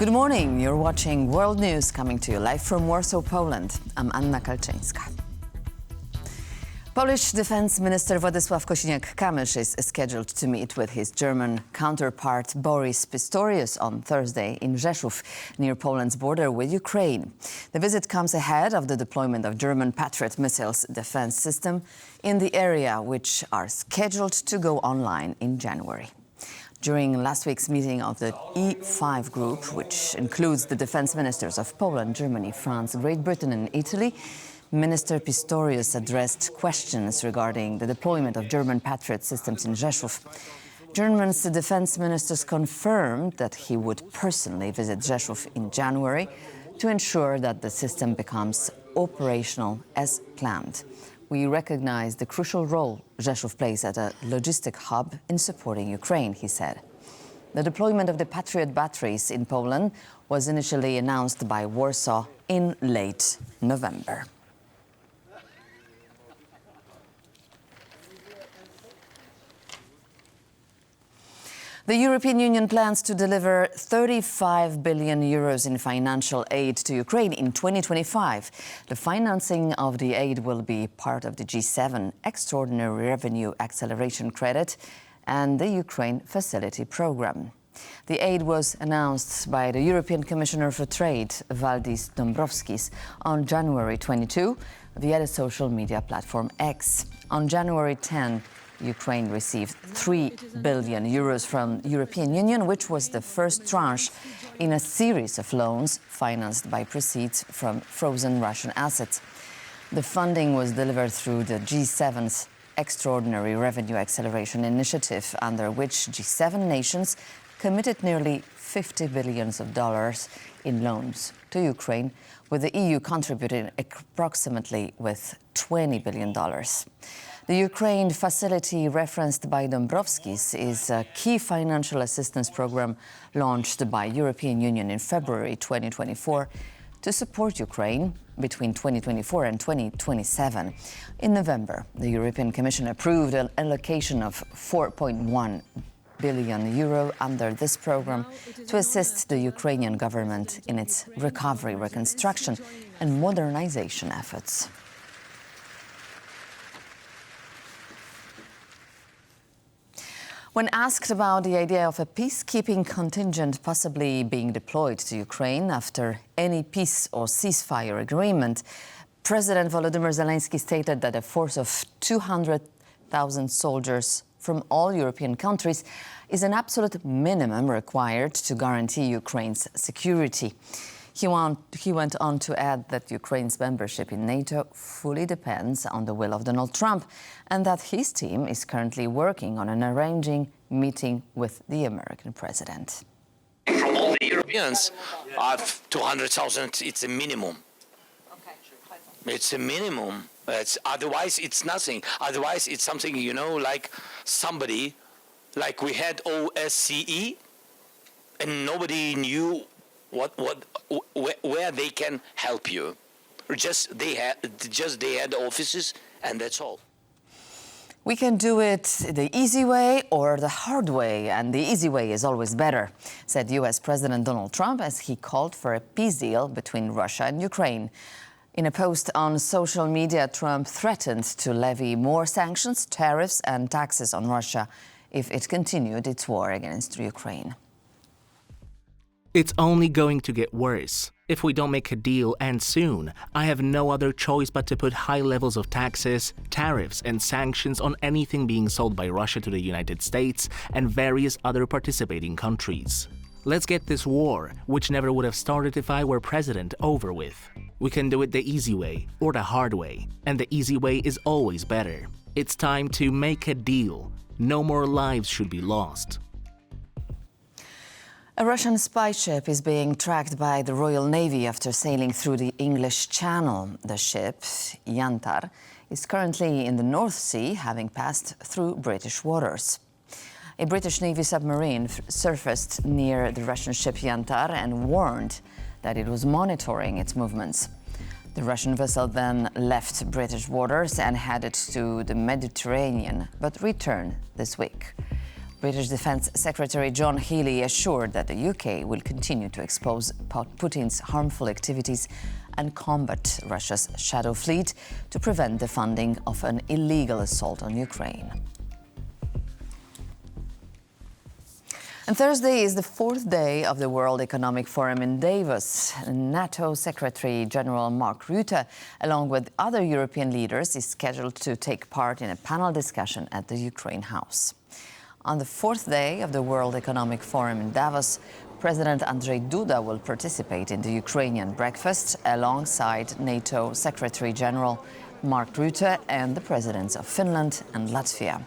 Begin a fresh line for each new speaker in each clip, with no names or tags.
Good morning. You're watching World News coming to you live from Warsaw, Poland. I'm Anna Kalczyńska. Polish Defense Minister Władysław Kosiniak-Kamysz is scheduled to meet with his German counterpart Boris Pistorius on Thursday in Rzeszów, near Poland's border with Ukraine. The visit comes ahead of the deployment of German Patriot missiles defense system in the area, which are scheduled to go online in January. During last week's meeting of the E5 group, which includes the defense ministers of Poland, Germany, France, Great Britain and Italy, Minister Pistorius addressed questions regarding the deployment of German Patriot systems in Rzeszów. Germany's defense ministers confirmed that he would personally visit Rzeszów in January to ensure that the system becomes operational as planned. We recognize the crucial role Rzeszów plays as a logistic hub in supporting Ukraine, he said. The deployment of the Patriot batteries in Poland was initially announced by Warsaw in late November. The European Union plans to deliver 35 billion euros in financial aid to Ukraine in 2025. The financing of the aid will be part of the G7 Extraordinary Revenue Acceleration Credit and the Ukraine Facility Programme. The aid was announced by the European Commissioner for Trade, Valdis Dombrovskis, on January 22 via the social media platform X. On January 10, Ukraine received 3 billion euros from the European Union, which was the first tranche in a series of loans financed by proceeds from frozen Russian assets. The funding was delivered through the G7's Extraordinary Revenue Acceleration Initiative, under which G7 nations committed nearly $50 billion in loans to Ukraine, with the EU contributing approximately with $20 billion. The Ukraine facility referenced by Dombrovskis is a key financial assistance program launched by European Union in February 2024 to support Ukraine between 2024 and 2027. In November, the European Commission approved an allocation of 4.1 billion euro under this program to assist the Ukrainian government in its recovery, reconstruction and modernization efforts. When asked about the idea of a peacekeeping contingent possibly being deployed to Ukraine after any peace or ceasefire agreement, President Volodymyr Zelenskyy stated that a force of 200,000 soldiers from all European countries is an absolute minimum required to guarantee Ukraine's security. He went on to add that Ukraine's membership in NATO fully depends on the will of Donald Trump and that his team is currently working on an arranging meeting with the American president.
From all the Europeans, 200,000, it's a minimum. It's a minimum. Otherwise, it's nothing. Otherwise, it's something, like somebody, like we had OSCE, and nobody knew where they can help you. They had offices, and that's all.
We can do it the easy way or the hard way, and the easy way is always better, said U.S. President Donald Trump as he called for a peace deal between Russia and Ukraine. In a post on social media, Trump threatened to levy more sanctions, tariffs and taxes on Russia if it continued its war against Ukraine.
It's only going to get worse. If we don't make a deal, and soon, I have no other choice but to put high levels of taxes, tariffs and sanctions on anything being sold by Russia to the United States and various other participating countries. Let's get this war, which never would have started if I were president, over with. We can do it the easy way or the hard way, and the easy way is always better. It's time to make a deal. No more lives should be lost.
A Russian spy ship is being tracked by the Royal Navy after sailing through the English Channel. The ship, Yantar, is currently in the North Sea, having passed through British waters. A British Navy submarine surfaced near the Russian ship Yantar and warned that it was monitoring its movements. The Russian vessel then left British waters and headed to the Mediterranean, but returned this week. British Defence Secretary John Healey assured that the UK will continue to expose Putin's harmful activities and combat Russia's shadow fleet to prevent the funding of an illegal assault on Ukraine. And Thursday is the fourth day of the World Economic Forum in Davos. NATO Secretary General Mark Rutte, along with other European leaders, is scheduled to take part in a panel discussion at the Ukraine House. On the fourth day of the World Economic Forum in Davos, President Andrzej Duda will participate in the Ukrainian breakfast alongside NATO Secretary General Mark Rutte and the presidents of Finland and Latvia.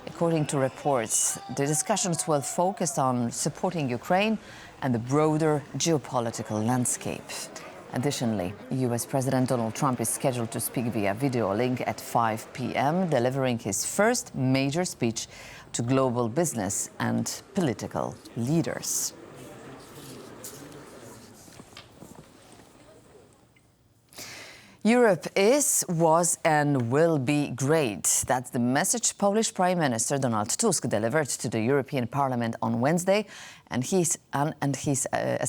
According to reports, the discussions will focus on supporting Ukraine and the broader geopolitical landscape. Additionally, US President Donald Trump is scheduled to speak via video link at 5 p.m., delivering his first major speech to global business and political leaders. Europe is, was and will be great. That's the message Polish Prime Minister Donald Tusk delivered to the European Parliament on Wednesday, as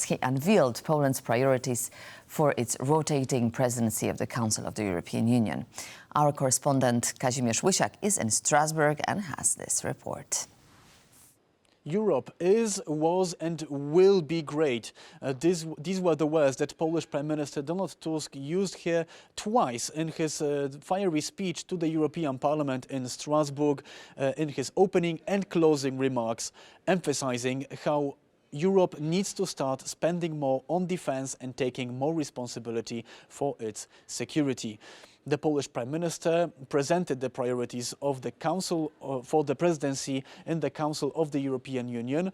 he unveiled Poland's priorities for its rotating presidency of the Council of the European Union. Our correspondent Kazimierz Łysiak is in Strasbourg and has this report.
Europe is, was and will be great. These were the words that Polish Prime Minister Donald Tusk used here twice in his fiery speech to the European Parliament in Strasbourg, in his opening and closing remarks, emphasizing how Europe needs to start spending more on defense and taking more responsibility for its security. The Polish Prime Minister presented the priorities of the Council for the presidency in the Council of the European Union,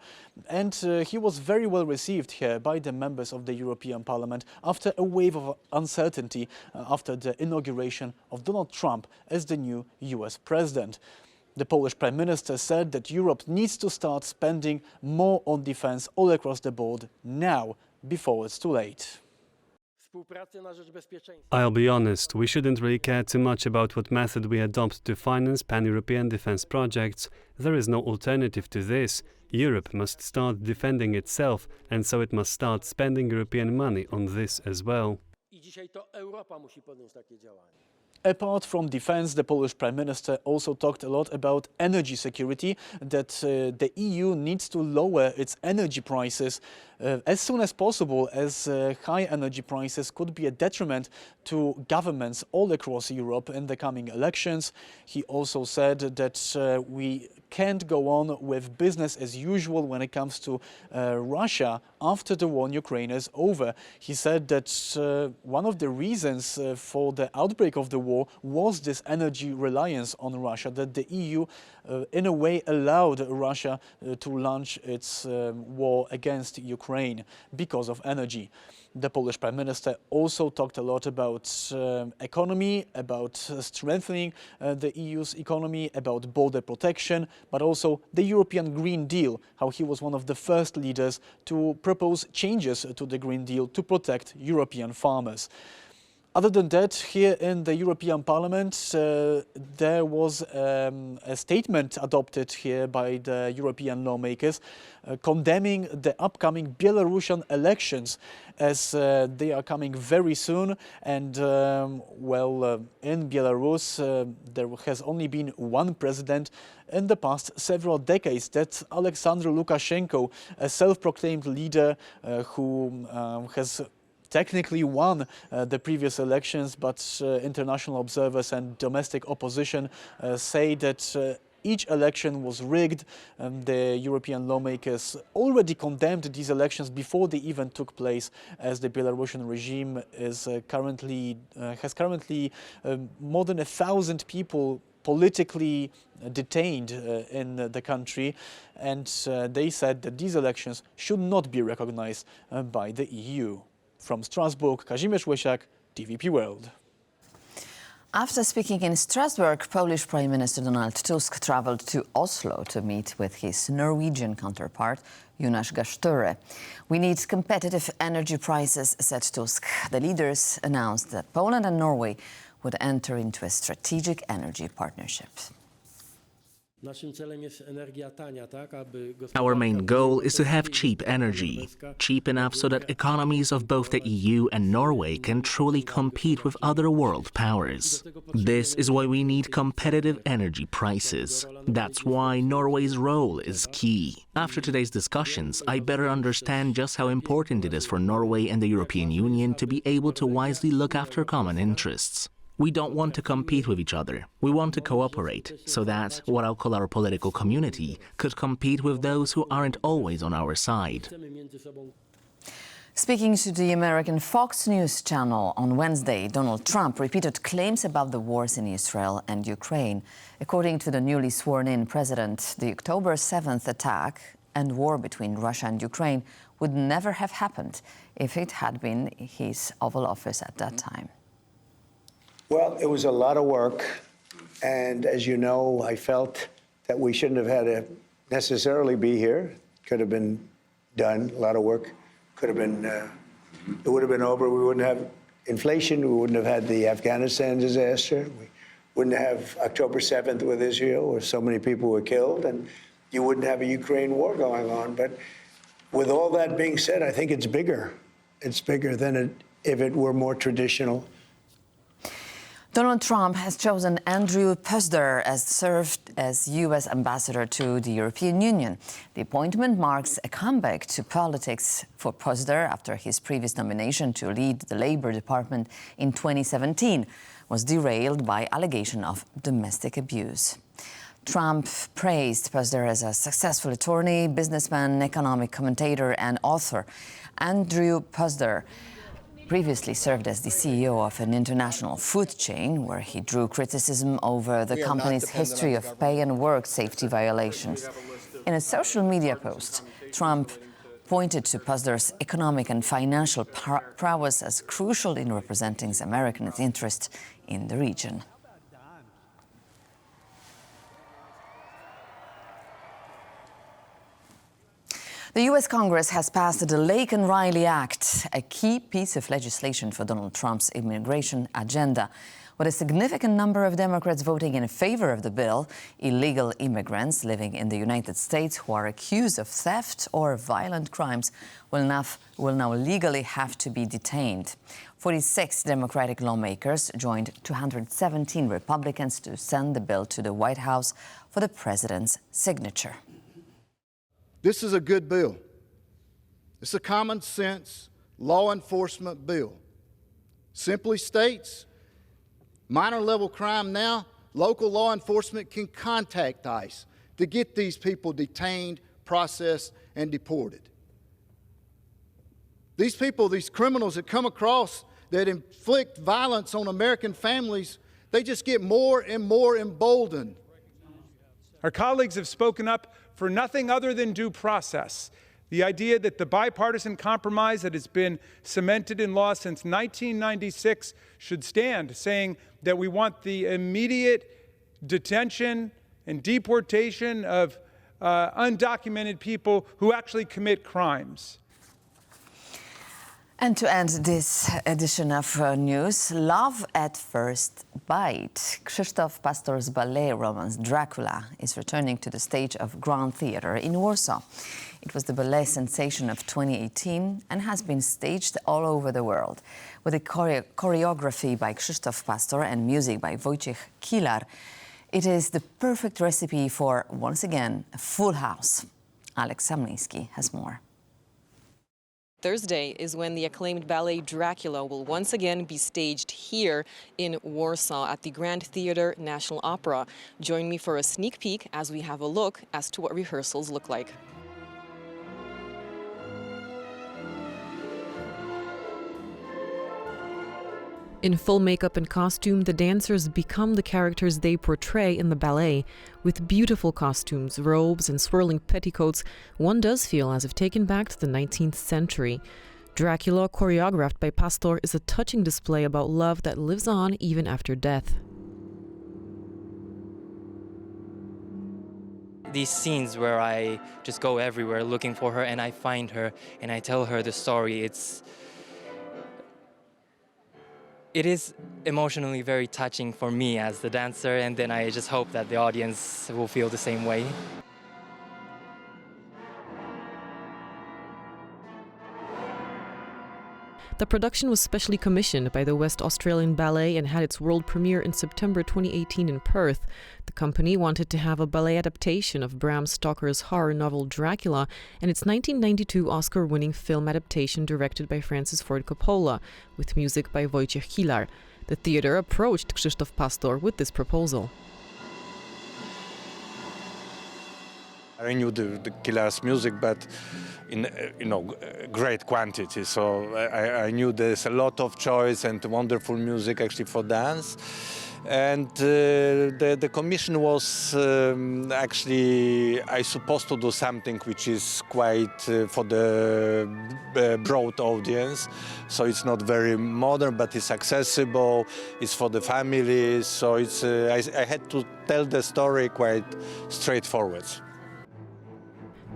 and he was very well received here by the members of the European Parliament after a wave of uncertainty after the inauguration of Donald Trump as the new US President. The Polish Prime Minister said that Europe needs to start spending more on defense all across the board now, before it's too late.
I'll be honest, we shouldn't really care too much about what method we adopt to finance pan-European defense projects. There is no alternative to this. Europe must start defending itself, and so it must start spending European money on this as well.
Apart from defense, the Polish Prime Minister also talked a lot about energy security, that the EU needs to lower its energy prices as soon as possible, as high energy prices could be a detriment to governments all across Europe in the coming elections. He also said that we can't go on with business as usual when it comes to Russia after the war in Ukraine is over. He said that one of the reasons for the outbreak of the war was this energy reliance on Russia, that the EU in a way allowed Russia to launch its war against Ukraine because of energy. The Polish Prime Minister also talked a lot about economy, about strengthening the EU's economy, about border protection, but also the European Green Deal, how he was one of the first leaders to propose changes to the Green Deal to protect European farmers. Other than that, here in the European Parliament, there was a statement adopted here by the European lawmakers condemning the upcoming Belarusian elections, as they are coming very soon. And, in Belarus, there has only been one president in the past several decades. That's Alexander Lukashenko, a self-proclaimed leader who has technically won the previous elections, but international observers and domestic opposition say that each election was rigged. The European lawmakers already condemned these elections before they even took place, as the Belarusian regime is currently more than 1,000 people politically detained in the country, and they said that these elections should not be recognized by the EU. From Strasbourg, Kazimierz Łysiak, TVP World.
After speaking in Strasbourg, Polish Prime Minister Donald Tusk traveled to Oslo to meet with his Norwegian counterpart, Jonas Gahr Støre. We need competitive energy prices, said Tusk. The leaders announced that Poland and Norway would enter into a strategic energy partnership.
Our main goal is to have cheap energy, cheap enough so that economies of both the EU and Norway can truly compete with other world powers. This is why we need competitive energy prices. That's why Norway's role is key. After today's discussions, I better understand just how important it is for Norway and the European Union to be able to wisely look after common interests. We don't want to compete with each other. We want to cooperate, so that what I'll call our political community could compete with those who aren't always on our side.
Speaking to the American Fox News channel on Wednesday, Donald Trump repeated claims about the wars in Israel and Ukraine. According to the newly sworn-in president, the October 7th attack and war between Russia and Ukraine would never have happened if it had been his Oval Office at that time.
Well, it was a lot of work, and as you know, I felt that we shouldn't have had to necessarily be here. Could have been done, a lot of work could have been, it would have been over. We wouldn't have inflation, we wouldn't have had the Afghanistan disaster, we wouldn't have October 7th with Israel, where so many people were killed, and you wouldn't have a Ukraine war going on. But with all that being said, I think it's bigger. It's bigger than if it were more traditional.
Donald Trump has chosen Andrew Puzder as served as U.S. ambassador to the European Union. The appointment marks a comeback to politics for Puzder after his previous nomination to lead the Labor Department in 2017 was derailed by allegation of domestic abuse. Trump praised Puzder as a successful attorney, businessman, economic commentator and author. Andrew Puzder previously served as the CEO of an international food chain, where he drew criticism over the company's history of pay and work safety violations. In a social media post, Trump pointed to Puzder's economic and financial prowess as crucial in representing Americans' interests in the region. The U.S. Congress has passed the Laken-Riley Act, a key piece of legislation for Donald Trump's immigration agenda. With a significant number of Democrats voting in favor of the bill, illegal immigrants living in the United States who are accused of theft or violent crimes will now legally have to be detained. 46 Democratic lawmakers joined 217 Republicans to send the bill to the White House for the president's signature.
This is a good bill. It's a common sense law enforcement bill. Simply states, minor level crime now, local law enforcement can contact ICE to get these people detained, processed, and deported. These people, these criminals that come across that inflict violence on American families, they just get more and more emboldened.
Our colleagues have spoken up for nothing other than due process. The idea that the bipartisan compromise that has been cemented in law since 1996 should stand, saying that we want the immediate detention and deportation of undocumented people who actually commit crimes.
And to end this edition of news, Love at First Bite. Krzysztof Pastor's ballet romance Dracula is returning to the stage of Grand Theatre in Warsaw. It was the ballet sensation of 2018 and has been staged all over the world. With a choreography by Krzysztof Pastor and music by Wojciech Kilar, it is the perfect recipe for, once again, a full house. Alex Samliński has more.
Thursday is when the acclaimed ballet Dracula will once again be staged here in Warsaw at the Grand Theatre National Opera. Join me for a sneak peek as we have a look as to what rehearsals look like. In full makeup and costume, the dancers become the characters they portray in the ballet. With beautiful costumes, robes, and swirling petticoats, one does feel as if taken back to the 19th century. Dracula, choreographed by Pastor, is a touching display about love that lives on even after death.
These scenes where I just go everywhere looking for her and I find her and I tell her the story, it is emotionally very touching for me as the dancer, and then I just hope that the audience will feel the same way.
The production was specially commissioned by the West Australian Ballet and had its world premiere in September 2018 in Perth. The company wanted to have a ballet adaptation of Bram Stoker's horror novel Dracula and its 1992 Oscar-winning film adaptation directed by Francis Ford Coppola, with music by Wojciech Hilar. The theatre approached Krzysztof Pastor with this proposal.
I knew the Killer's music, but in great quantity. So I knew there's a lot of choice and wonderful music actually for dance. And the commission was actually I supposed to do something which is quite for the broad audience. So it's not very modern, but it's accessible. It's for the families. So it's I had to tell the story quite straightforward.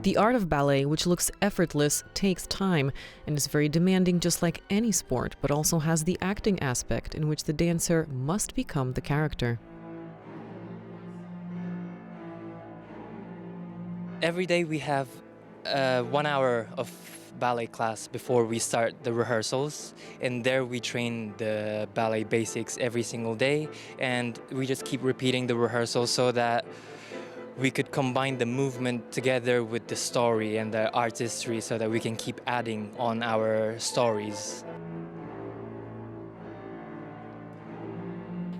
The art of ballet, which looks effortless, takes time and is very demanding just like any sport, but also has the acting aspect in which the dancer must become the character.
Every day we have 1 hour of ballet class before we start the rehearsals, and there we train the ballet basics every single day, and we just keep repeating the rehearsals so that we could combine the movement together with the story and the artistry so that we can keep adding on our stories.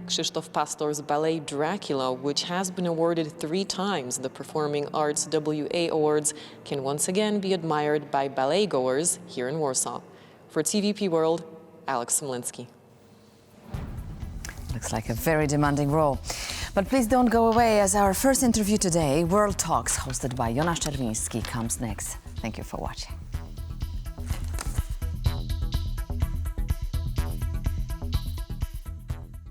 Krzysztof Pastor's ballet Dracula, which has been awarded 3 times the Performing Arts WA Awards, can once again be admired by ballet goers here in Warsaw. For TVP World, Alex Smolinsky.
Looks like a very demanding role. But please don't go away, as our first interview today, World Talks, hosted by Jonasz Czerwiński, comes next. Thank you for watching.